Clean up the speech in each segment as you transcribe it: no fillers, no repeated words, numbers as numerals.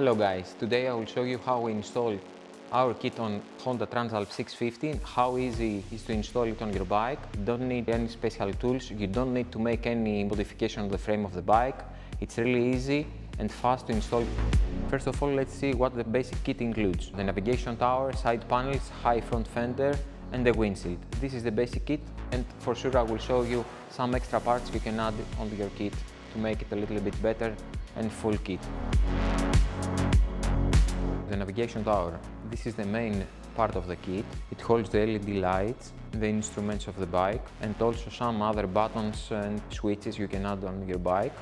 Hello guys, today I will show you how we install our kit on Honda Transalp 650, how easy it is to install it on your bike. You don't need any special tools, you don't need to make any modification of the frame of the bike. It's really easy and fast to install. First of all, let's see what the basic kit includes. The navigation tower, side panels, high front fender and the windshield. This is the basic kit, and for sure I will show you some extra parts you can add onto your kit to make it a little bit better and full kit. The navigation tower. This is the main part of the kit. It holds the LED lights, the instruments of the bike, and also some other buttons and switches you can add on your bike.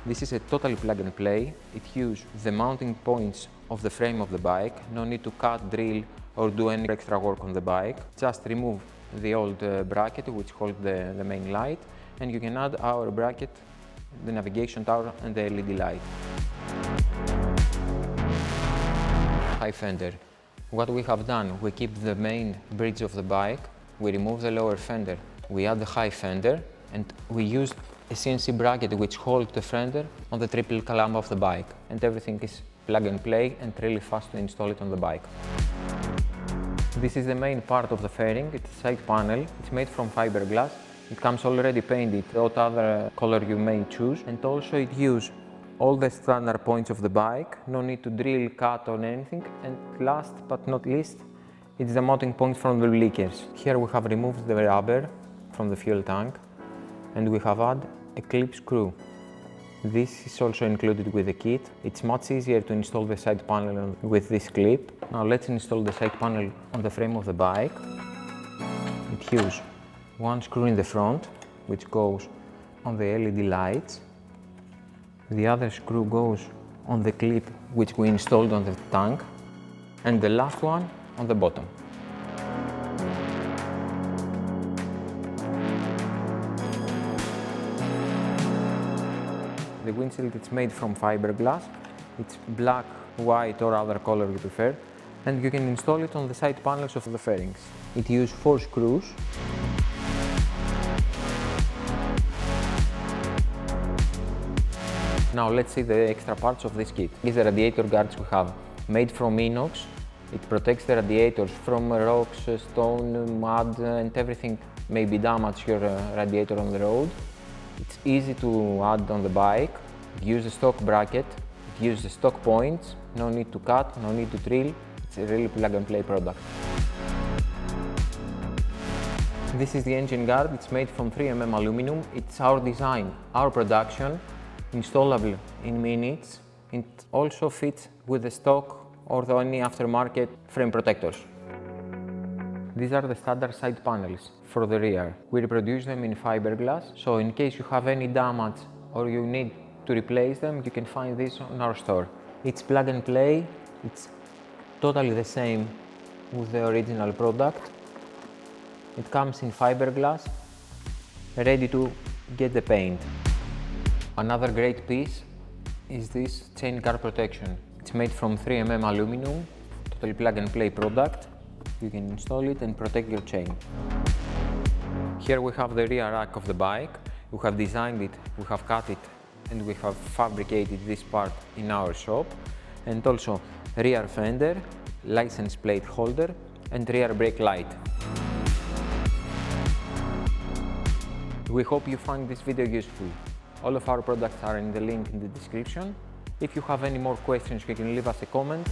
This is a totally plug and play. It uses the mounting points of the frame of the bike. No need to cut, drill, or do any extra work on the bike. Just remove the old bracket which holds the main light, and you can add our bracket, the navigation tower, and the LED light. High fender. What we have done, we keep the main bridge of the bike, we remove the lower fender, we add the high fender, and we use a CNC bracket which holds the fender on the triple clamp of the bike, and everything is plug and play and really fast to install it on the bike. This is the main part of the fairing. It's a side panel. It's made from fiberglass. It comes already painted, what other color you may choose, and also it uses all the standard points of the bike. No need to drill, cut or anything. And last but not least, it's the mounting point from the blinkers. Here we have removed the rubber from the fuel tank, and we have added a clip screw. This is also included with the kit. It's much easier to install the side panel with this clip. Now let's install the side panel on the frame of the bike. It uses one screw in the front, which goes on the LED lights. The other screw goes on the clip which we installed on the tank, and the last one on the bottom. The windshield is made from fiberglass. It's black, white or other color you prefer, and you can install it on the side panels of the fairings. It uses 4 screws. Now let's see the extra parts of this kit. These are the radiator guards we have, made from inox. It protects the radiators from rocks, stone, mud, and everything may be damage your radiator on the road. It's easy to add on the bike. It uses a stock bracket, it uses stock points, no need to cut, no need to drill. It's a really plug and play product. This is the engine guard. It's made from 3mm aluminum. It's our design, our production, installable in minutes. It also fits with the stock or any aftermarket frame protectors. These are the standard side panels for the rear. We reproduce them in fiberglass, so in case you have any damage or you need to replace them, you can find this on our store. It's plug and play, it's totally the same with the original product. It comes in fiberglass, ready to get the paint. Another great piece is this chain guard protection. It's made from 3mm aluminum, totally plug and play product. You can install it and protect your chain. Here we have the rear rack of the bike. We have designed it, we have cut it, and we have fabricated this part in our shop. And also rear fender, license plate holder, and rear brake light. We hope you find this video useful. All of our products are in the link in the description. If you have any more questions, you can leave us a comment.